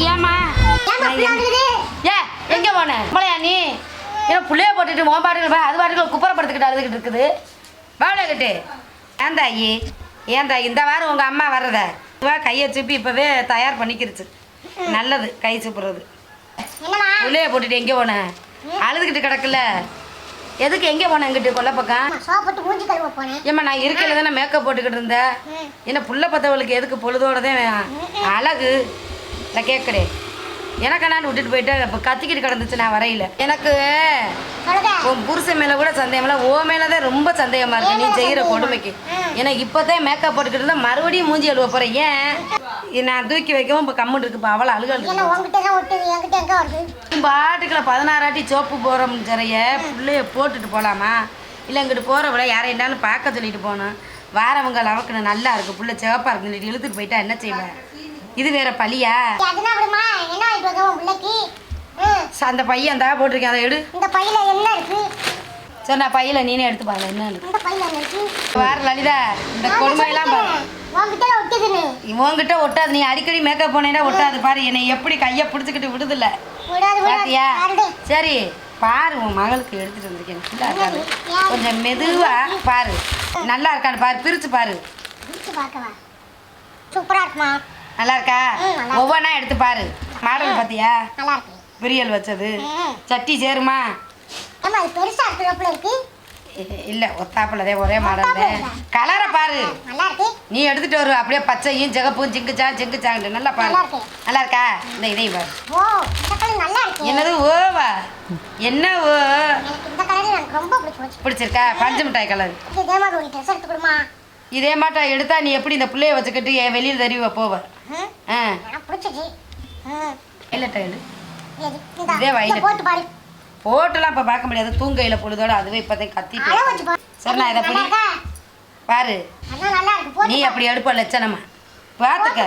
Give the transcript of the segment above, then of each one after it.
ஏமா ஏ எங்க போன மலையா நீ ஏன் புள்ளைய போட்டுட்டு மோ பாட்டுகள் அது பாட்டுகள் குப்பரப்படுத்திக்கிட்டு அழுதுகிட்டு இருக்குது பாவலகிட்டு ஏன் தாயி இந்த வாரம் உங்கள் அம்மா வர்றத கையை சுப்பி இப்போவே தயார் பண்ணிக்கிருச்சு நல்லது கை சுப்புறது புள்ளைய போட்டுட்டு எங்கே போன அழுதுகிட்டு கிடக்குல எதுக்கு எங்கே போனேன் எங்கிட்ட கொல்ல பக்கம் ஏம்மா நான் இருக்கல தானே மேக்கப் போட்டுக்கிட்டு இருந்தேன் என்ன புள்ள பத்தவளுக்கு எதுக்கு பொழுதோடதே அழகு நான் கேட்குறேன் எனக்கண்ணான்னு விட்டுட்டு போயிட்டு இப்போ கத்திக்கிட்டு கிடந்துச்சு நான் வரையில எனக்கு உன் புருஷன் மேலே கூட சந்தேகம் இல்லை ஓ மேலே தான் ரொம்ப சந்தேகமாக இருக்கு நீ செய்கிற கொடுமைக்கு எனக்கு இப்போ தான் மேக்கப் போட்டுக்கிட்டு இருந்தால் மறுபடியும் மூஞ்சி அழுவ போகிறேன் ஏன் நான் தூக்கி வைக்கவும் இப்போ கம்முட்டு இருக்குப்பா அவளை அழுகல் பாட்டுக்களை 16 ஆட்டி சோப்பு போகிற சிறைய பிள்ளைய போட்டுட்டு போகலாமா இல்லை இங்கிட்டு போகிறவள யாரை என்னாலும் பார்க்க சொல்லிட்டு போகணும் வாரவங்க அளவுக்கு நல்லா இருக்குது பிள்ளை சிவப்பாக இருக்குன்னு சொல்லிட்டு இழுத்துட்டு போயிட்டா என்ன செய்வேன் இது வேற பழியா அந்த பையன் அந்த போட்டிருக்கேன் அதை எடு இந்த பையில என்ன இருக்கு சரி நான் பையில நீனே எடுத்து பாரு என்ன இந்த பையில என்ன இருக்கு வேற லலிதா இந்த கொடுமையெல்லாம் பாரு உன்கிட்ட ஒட்டாது நீ அடிக்கடி மேக்கப் போனேன்னா ஒட்டாது பாரு என்னை எப்படி கையை பிடிச்சிக்கிட்டு விடுதில்ல பாத்தியா சரி பாரு உன் மகளுக்கு எடுத்துட்டு வந்திருக்கேன் கொஞ்சம் மெதுவா பாரு நல்லா இருக்கான்னு பாரு பிரிச்சு பாரு சூப்பரா இருக்குமா நல்லா இருக்கா ஒவ்வொன்றா எடுத்து பாரு மாடல் பார்த்தியா நல்லா இருக்கு பிரியல் வச்சது சட்டி சேருமா பெருசா இருக்கு இல்லை ஒத்தாப்பிள்ளதே ஒரே மாடல் கலரை பாரு நல்லா இருக்கு நீ எடுத்துட்டு வருவ அப்படியே பச்சையும் சிகப்பும் சிங்குச்சாங்க நல்லா பாரு நல்லா இருக்கா இந்த இதையும் பாரு ஓ இந்த கலர் நல்லா இருக்கு என்னது ஓவா என்ன ஓ எனக்கு இந்த கலர் எனக்கு ரொம்ப பிடிச்சிருக்கா பஞ்சு மிட்டாய் கலர் இதே மாதிரி ஒரு ட்ரெஸ் எடுத்து கொடுமா இதே மாட்டா எடுத்தா நீ எப்படி இந்த பிள்ளைய வச்சுக்கிட்டு வெளியில் தருவ போவ இல்லை டைலு இதே வயலட் போட்டுலாம் இப்போ பார்க்க முடியாது தூங்கையில பொழுதோட அதுவே இப்போதைக்கு கத்திட்டு சரி நான் இதை பிடி பாரு நீ அப்படி எடுப்ப லட்சணமா பார்த்துக்க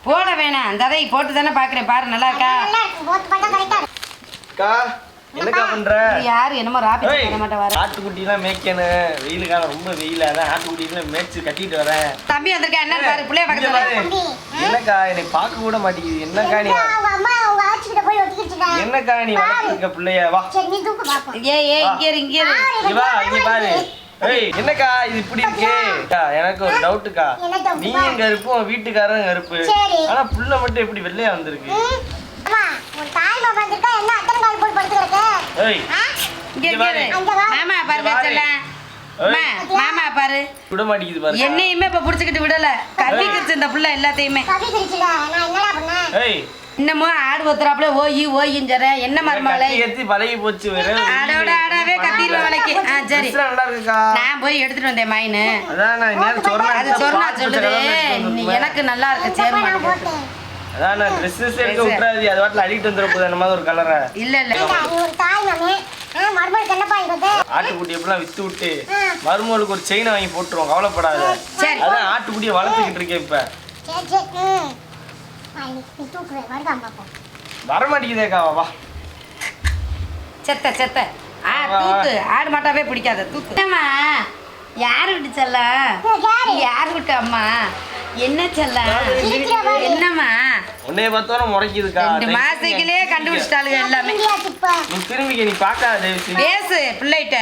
போட வேணாம் அந்த அதை போட்டு தானே பார்க்குறேன் பாரு நல்லா இருக்கா என்னக்கா பண்ற யாரு என்னமோ ராபி பண்ண மாட்டே வர ஆட்டுக்குட்டி எல்லாம் மேய்க்கணும் வெயில் காலம் ரொம்ப வெயில அதான் ஆட்டுக்குட்டி எல்லாம் மேய்ச்சி கட்டிட்டு வரேன் தம்பி வந்திருக்கேன் என்ன பாரு புள்ளைய பக்கத்துல என்னக்கா என்னை பார்க்க கூட மாட்டேங்குது என்னக்கா நீ என்னக்கா நீ வளர்த்துருக்க பிள்ளைய வா இங்க வா இங்க பாரு ஏய் என்னக்கா இது இப்படி இருக்கு எனக்கு ஒரு டவுட்டுக்கா நீ எங்க இருப்பு உன் வீட்டுக்காரங்க இருப்பு ஆனா புள்ள மட்டும் எப்படி வெள்ளையா வந்திருக்கு என்னையுமே இப்ப புடிச்சுக்கிட்டு விடல கவிக்கிச்சு இந்த புள்ள எல்லாத்தையுமே இன்னமும் ஆடு ஒத்துறாப்புல ஓயின்னு சொல்றேன் என்ன மருமகளை பழகி போச்சு அடோட ஆடாவே கத்திடுவ விலைக்கு சரி நான் போய் எடுத்துட்டு வந்தேன் மாயின்னு அது சொன்னா சொல்லுது எனக்கு நல்லா இருக்கு சேர்மா அதான் நான் ட்ரெஸ்ஸஸ் எடுக்க விட்டுறாது அது வாட்டில் அடிக்கிட்டு வந்துட போகுது அந்த மாதிரி ஒரு கலரை இல்லை ஆட்டுக்குட்டி எப்படிலாம் வித்து விட்டு மருமகளுக்கு ஒரு செயினை வாங்கி போட்டுருவோம் கவலைப்படாத அதான் ஆட்டுக்குட்டியை வளர்த்துக்கிட்டு இருக்கேன் இப்போ வரமாட்டேங்குதேக்கா வா செத்த தூக்கு ஆடு மாட்டாவே பிடிக்காத தூக்கு யாரு விட்டு செல்ல யாரு விட்டு அம்மா என்ன செல்ல என்னம்மா உன்னைய பார்த்தோம் முறைக்குதுக்கா 2 மாசத்துக்குள்ளே கண்டுபிடிச்சிட்டாளுங்க எல்லாமே நீ திரும்பிக்க நீ பார்க்காத பேசு பிள்ளைகிட்ட